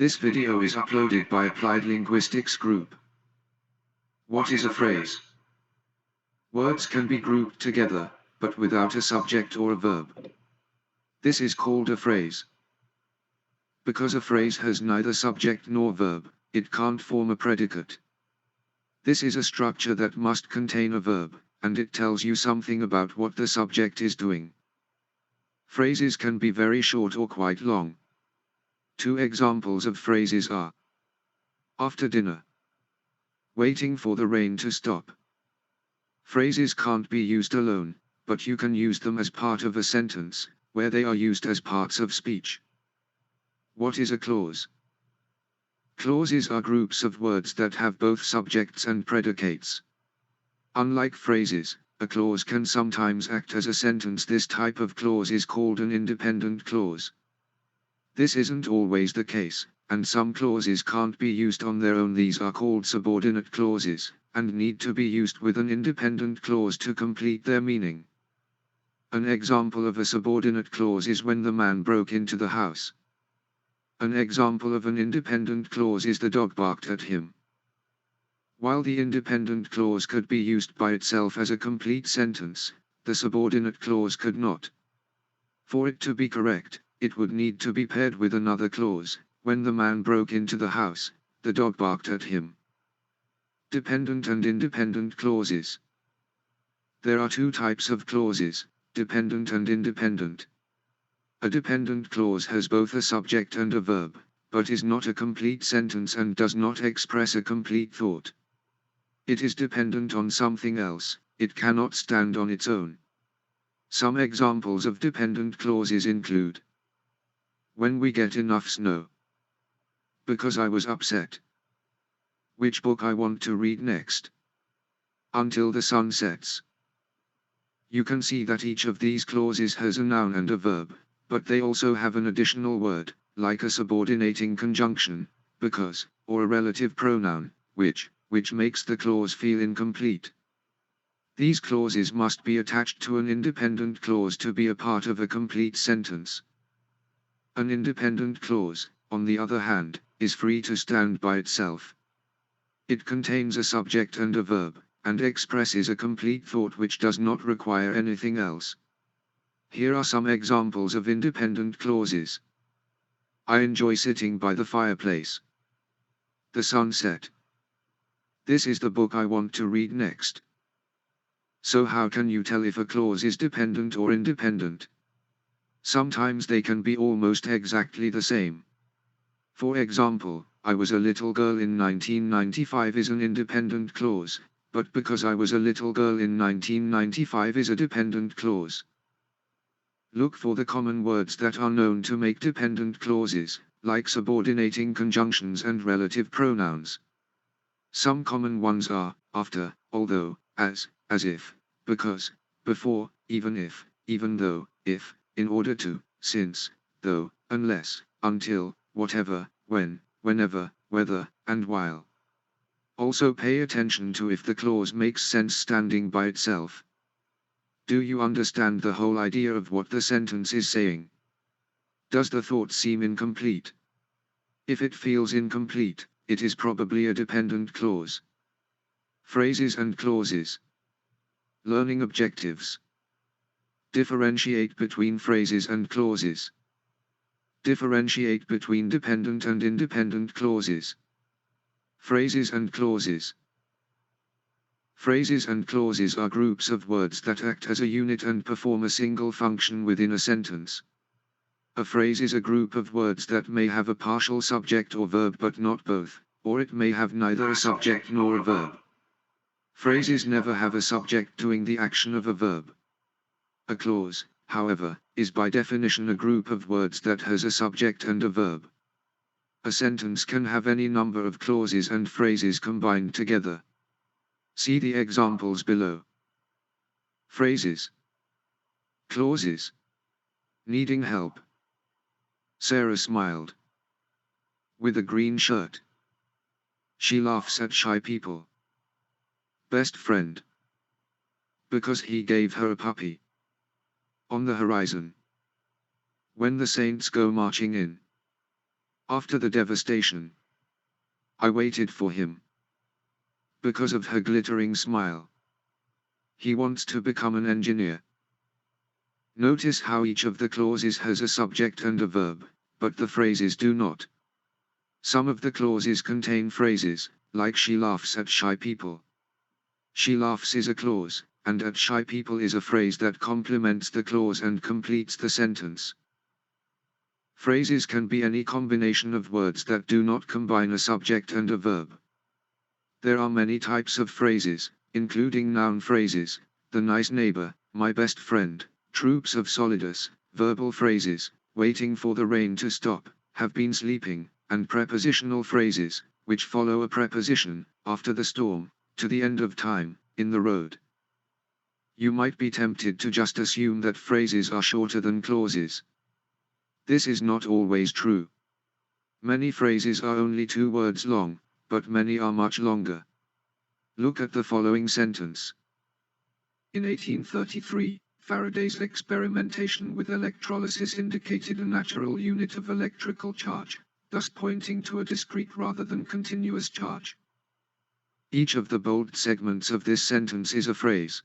This video is uploaded by Applied Linguistics Group. What is a phrase? Words can be grouped together, but without a subject or a verb. This is called a phrase. Because a phrase has neither subject nor verb, it can't form a predicate. This is a structure that must contain a verb, and it tells you something about what the subject is doing. Phrases can be very short or quite long. Two examples of phrases are after dinner, waiting for the rain to stop. Phrases can't be used alone, but you can use them as part of a sentence, where they are used as parts of speech. What is a clause? Clauses are groups of words that have both subjects and predicates. Unlike phrases, a clause can sometimes act as a sentence. This type of clause is called an independent clause. This isn't always the case, and some clauses can't be used on their own. These are called subordinate clauses, and need to be used with an independent clause to complete their meaning. An example of a subordinate clause is when the man broke into the house. An example of an independent clause is the dog barked at him. While the independent clause could be used by itself as a complete sentence, the subordinate clause could not. For it to be correct, it would need to be paired with another clause. When the man broke into the house, the dog barked at him. Dependent and independent clauses. There are two types of clauses, dependent and independent. A dependent clause has both a subject and a verb, but is not a complete sentence and does not express a complete thought. It is dependent on something else, it cannot stand on its own. Some examples of dependent clauses include when we get enough snow, because I was upset, which book I want to read next, until the sun sets. You can see that each of these clauses has a noun and a verb, but they also have an additional word, like a subordinating conjunction, because, or a relative pronoun, which makes the clause feel incomplete. These clauses must be attached to an independent clause to be a part of a complete sentence. An independent clause, on the other hand, is free to stand by itself. It contains a subject and a verb, and expresses a complete thought which does not require anything else. Here are some examples of independent clauses. I enjoy sitting by the fireplace. The sun set. This is the book I want to read next. So how can you tell if a clause is dependent or independent? Sometimes they can be almost exactly the same. For example, I was a little girl in 1995 is an independent clause, but because I was a little girl in 1995 is a dependent clause. Look for the common words that are known to make dependent clauses, like subordinating conjunctions and relative pronouns. Some common ones are after, although, as if, because, before, even if, even though, if, in order to, since, though, unless, until, whatever, when, whenever, whether, and while. Also pay attention to if the clause makes sense standing by itself. Do you understand the whole idea of what the sentence is saying? Does the thought seem incomplete? If it feels incomplete, it is probably a dependent clause. Phrases and clauses. Learning objectives. Differentiate between phrases and clauses. Differentiate between dependent and independent clauses. Phrases and clauses. Phrases and clauses are groups of words that act as a unit and perform a single function within a sentence. A phrase is a group of words that may have a partial subject or verb but not both, or it may have neither a subject nor a verb. Phrases never have a subject doing the action of a verb. A clause, however, is by definition a group of words that has a subject and a verb. A sentence can have any number of clauses and phrases combined together. See the examples below. Phrases. Clauses. Needing help. Sarah smiled. With a green shirt. She laughs at shy people. Best friend. Because he gave her a puppy. On the horizon. When the saints go marching in. After the devastation, I waited for him. Because of her glittering smile. He wants to become an engineer. Notice how each of the clauses has a subject and a verb, but the phrases do not. Some of the clauses contain phrases, like she laughs at shy people. She laughs is a clause, and at shy people is a phrase that complements the clause and completes the sentence. Phrases can be any combination of words that do not combine a subject and a verb. There are many types of phrases, including noun phrases, the nice neighbor, my best friend, troops of soldiers, verbal phrases, waiting for the rain to stop, have been sleeping, and prepositional phrases, which follow a preposition, after the storm, to the end of time, in the road. You might be tempted to just assume that phrases are shorter than clauses. This is not always true. Many phrases are only 2 words long, but many are much longer. Look at the following sentence. In 1833, Faraday's experimentation with electrolysis indicated a natural unit of electrical charge, thus pointing to a discrete rather than continuous charge. Each of the bold segments of this sentence is a phrase.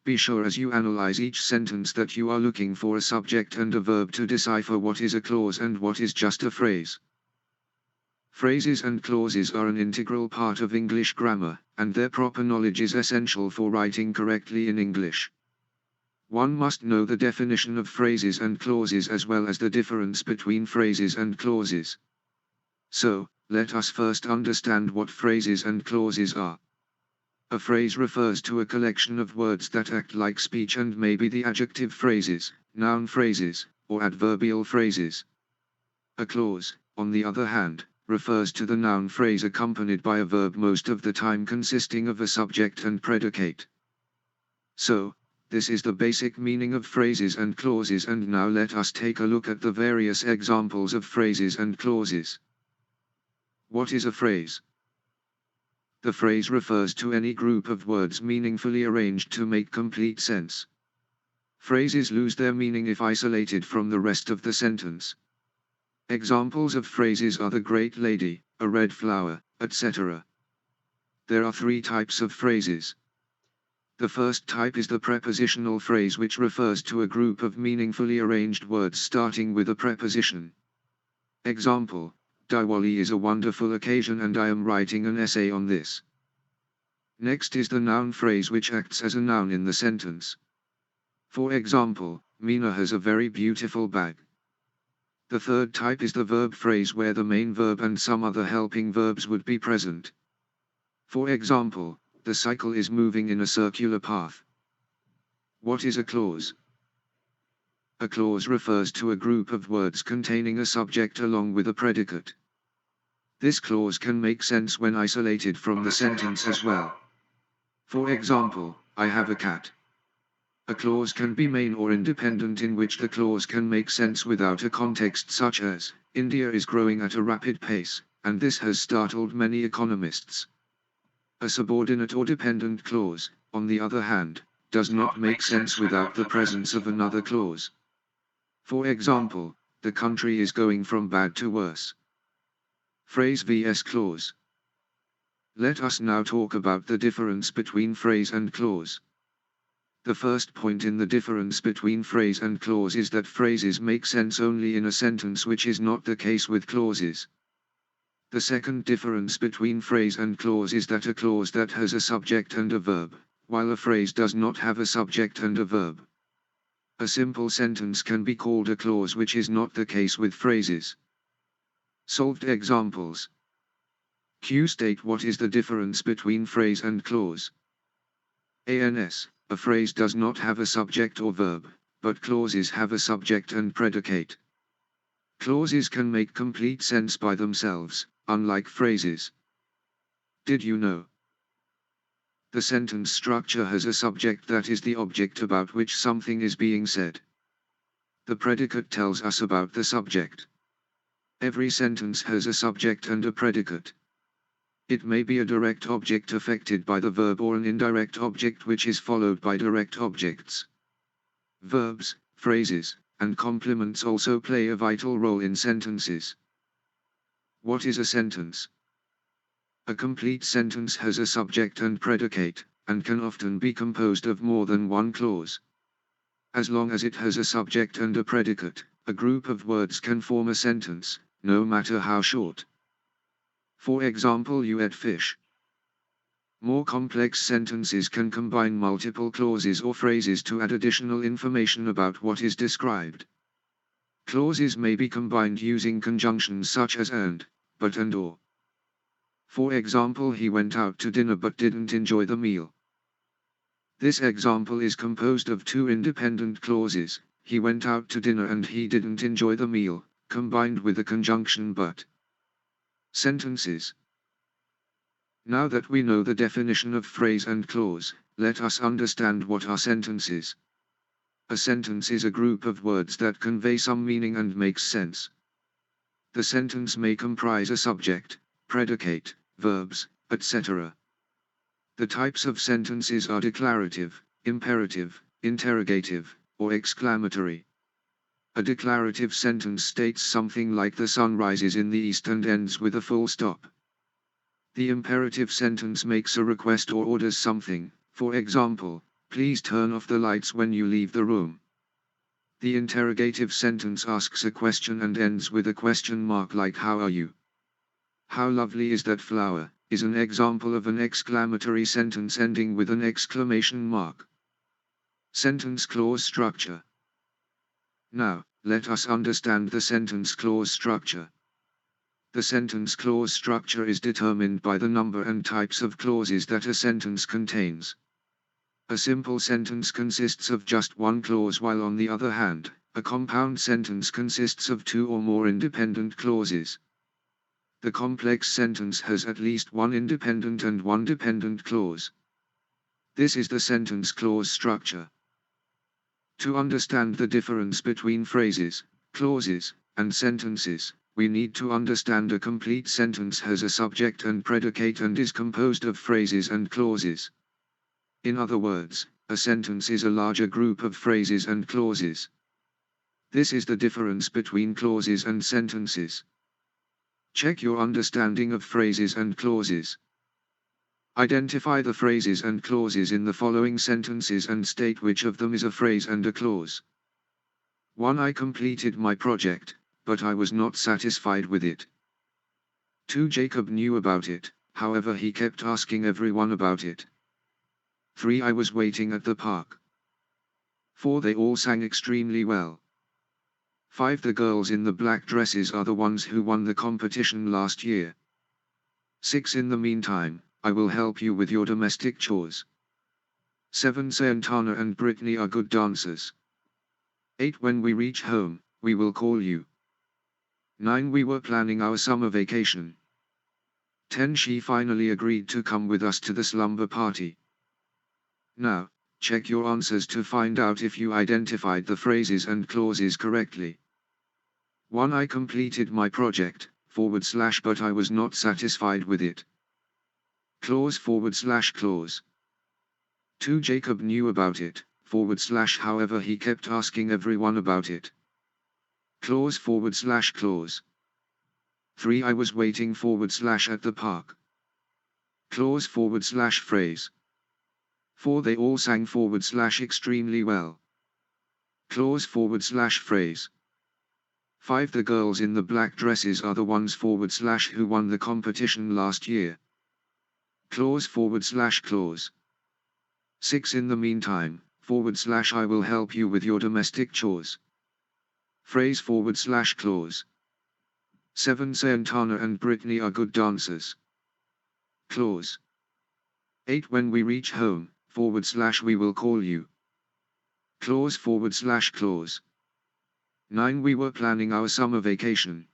Be sure as you analyze each sentence that you are looking for a subject and a verb to decipher what is a clause and what is just a phrase. Phrases and clauses are an integral part of English grammar, and their proper knowledge is essential for writing correctly in English. One must know the definition of phrases and clauses as well as the difference between phrases and clauses. So, let us first understand what phrases and clauses are. A phrase refers to a collection of words that act like speech and may be the adjective phrases, noun phrases, or adverbial phrases. A clause, on the other hand, refers to the noun phrase accompanied by a verb, most of the time consisting of a subject and predicate. So, this is the basic meaning of phrases and clauses, and now let us take a look at the various examples of phrases and clauses. What is a phrase? The phrase refers to any group of words meaningfully arranged to make complete sense. Phrases lose their meaning if isolated from the rest of the sentence. Examples of phrases are the great lady, a red flower, etc. There are 3 types of phrases. The first type is the prepositional phrase, which refers to a group of meaningfully arranged words starting with a preposition. Example: Diwali is a wonderful occasion and I am writing an essay on this. Next is the noun phrase, which acts as a noun in the sentence. For example, Meena has a very beautiful bag. The third type is the verb phrase, where the main verb and some other helping verbs would be present. For example, the cycle is moving in a circular path. What is a clause? A clause refers to a group of words containing a subject along with a predicate. This clause can make sense when isolated from the sentence as well. For example, I have a cat. A clause can be main or independent, in which the clause can make sense without a context, such as, India is growing at a rapid pace, and this has startled many economists. A subordinate or dependent clause, on the other hand, does not make sense without the presence of another clause. For example, the country is going from bad to worse. Phrase vs clause. Let us now talk about the difference between phrase and clause. The first point in the difference between phrase and clause is that phrases make sense only in a sentence, which is not the case with clauses. The second difference between phrase and clause is that a clause that has a subject and a verb, while a phrase does not have a subject and a verb. A simple sentence can be called a clause, which is not the case with phrases. Solved examples. Q. State what is the difference between phrase and clause. ANS. A phrase does not have a subject or verb, but clauses have a subject and predicate. Clauses can make complete sense by themselves, unlike phrases. Did you know? The sentence structure has a subject that is the object about which something is being said. The predicate tells us about the subject. Every sentence has a subject and a predicate. It may be a direct object affected by the verb or an indirect object which is followed by direct objects. Verbs, phrases, and complements also play a vital role in sentences. What is a sentence? A complete sentence has a subject and predicate, and can often be composed of more than one clause. As long as it has a subject and a predicate, a group of words can form a sentence, no matter how short. For example, you ate fish. More complex sentences can combine multiple clauses or phrases to add additional information about what is described. Clauses may be combined using conjunctions such as and, but and or. For example, he went out to dinner but didn't enjoy the meal. This example is composed of two independent clauses, he went out to dinner and he didn't enjoy the meal, combined with the conjunction but. Sentences. Now that we know the definition of phrase and clause, let us understand what are sentences. A sentence is a group of words that convey some meaning and makes sense. The sentence may comprise a subject, predicate, verbs, etc. The types of sentences are declarative, imperative, interrogative, or exclamatory. A declarative sentence states something like the sun rises in the east and ends with a full stop. The imperative sentence makes a request or orders something, for example, please turn off the lights when you leave the room. The interrogative sentence asks a question and ends with a question mark like how are you? How lovely is that flower, is an example of an exclamatory sentence ending with an exclamation mark. Sentence clause structure. Now, let us understand the sentence clause structure. The sentence clause structure is determined by the number and types of clauses that a sentence contains. A simple sentence consists of just one clause, while on the other hand, a compound sentence consists of two or more independent clauses. The complex sentence has at least one independent and one dependent clause. This is the sentence clause structure. To understand the difference between phrases, clauses, and sentences, we need to understand a complete sentence has a subject and predicate and is composed of phrases and clauses. In other words, a sentence is a larger group of phrases and clauses. This is the difference between clauses and sentences. Check your understanding of phrases and clauses. Identify the phrases and clauses in the following sentences and state which of them is a phrase and a clause. 1. I completed my project, but I was not satisfied with it. 2. Jacob knew about it, however he kept asking everyone about it. 3. I was waiting at the park. 4. They all sang extremely well. 5. The girls in the black dresses are the ones who won the competition last year. 6. In the meantime, I will help you with your domestic chores. 7. Santana and Brittany are good dancers. 8. When we reach home, we will call you. 9. We were planning our summer vacation. 10. She finally agreed to come with us to the slumber party. Now, check your answers to find out if you identified the phrases and clauses correctly. 1. I completed my project, / but I was not satisfied with it. Clause / clause. 2. Jacob knew about it, / however he kept asking everyone about it. Clause / clause. 3. I was waiting / at the park. Clause / phrase. 4. They all sang / extremely well. Clause / phrase. 5. The girls in the black dresses are the ones / who won the competition last year. Clause / clause. 6. In the meantime, / I will help you with your domestic chores. Phrase / clause. 7. Santana and Brittany are good dancers. Clause. 8. When we reach home, / we will call you. Clause / clause. 9. We were planning our summer vacation.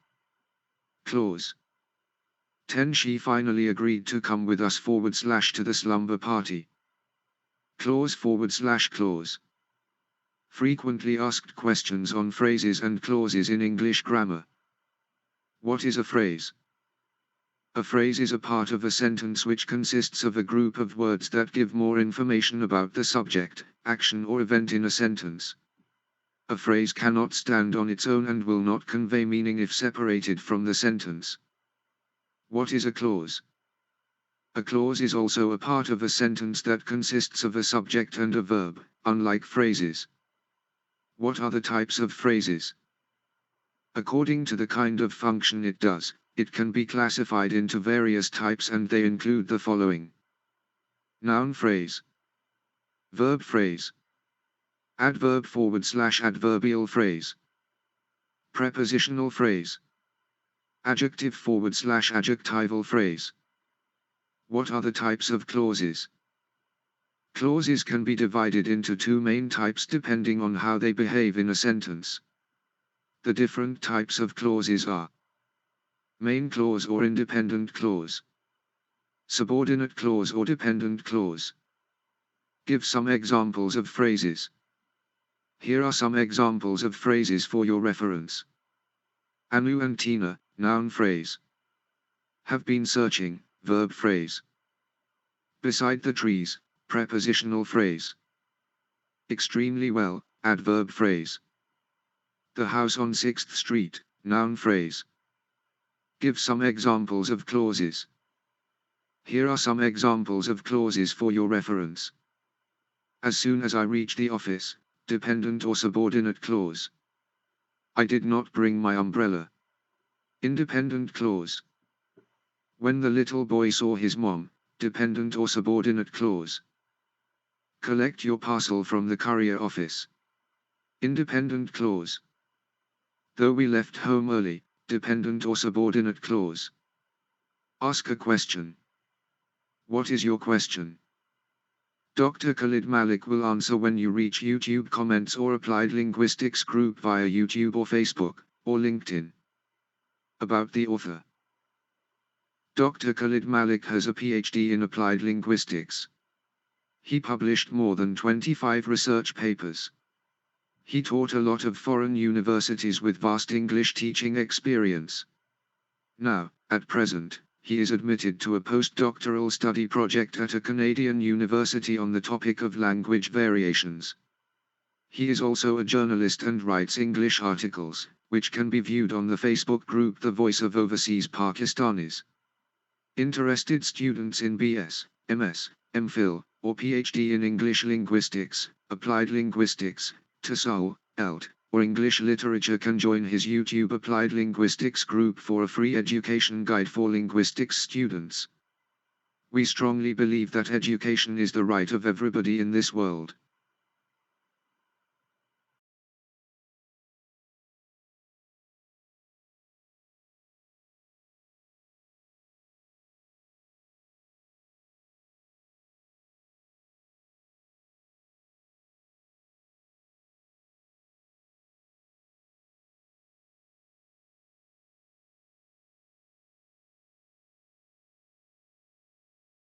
Clause. 10. She finally agreed to come with us / to the slumber party. Clause / clause. Frequently asked questions on phrases and clauses in English grammar. What is a phrase? A phrase is a part of a sentence which consists of a group of words that give more information about the subject, action or event in a sentence. A phrase cannot stand on its own and will not convey meaning if separated from the sentence. What is a clause? A clause is also a part of a sentence that consists of a subject and a verb, unlike phrases. What are the types of phrases? According to the kind of function it does, it can be classified into various types, and they include the following: noun phrase, verb phrase, adverb/adverbial phrase, prepositional phrase, adjective/adjectival phrase. What are the types of clauses? Clauses can be divided into two main types depending on how they behave in a sentence. The different types of clauses are: main clause or independent clause, subordinate clause or dependent clause. Give some examples of phrases. Here are some examples of phrases for your reference. Anu and Tina, noun phrase. Have been searching, verb phrase. Beside the trees, prepositional phrase. Extremely well, adverb phrase. The house on 6th Street, noun phrase. Give some examples of clauses. Here are some examples of clauses for your reference. As soon as I reach the office, dependent or subordinate clause. I did not bring my umbrella. Independent clause. When the little boy saw his mom, dependent or subordinate clause. Collect your parcel from the courier office. Independent clause. Though we left home early, dependent or subordinate clause. Ask a question. What is your question? Dr. KHALID MALIK will answer when you reach YouTube comments or Applied Linguistics group via YouTube or Facebook, or LinkedIn. About the author. Dr. KHALID MALIK has a PhD in Applied Linguistics. He published more than 25 research papers. He taught a lot of foreign universities with vast English teaching experience. Now, at present, he is admitted to a postdoctoral study project at a Canadian university on the topic of language variations. He is also a journalist and writes English articles, which can be viewed on the Facebook group The Voice of Overseas Pakistanis. Interested students in BS, MS, MPhil, or PhD in English linguistics, applied linguistics, TESOL, ELT, or English literature can join his YouTube Applied Linguistics group for a free education guide for linguistics students. We strongly believe that education is the right of everybody in this world.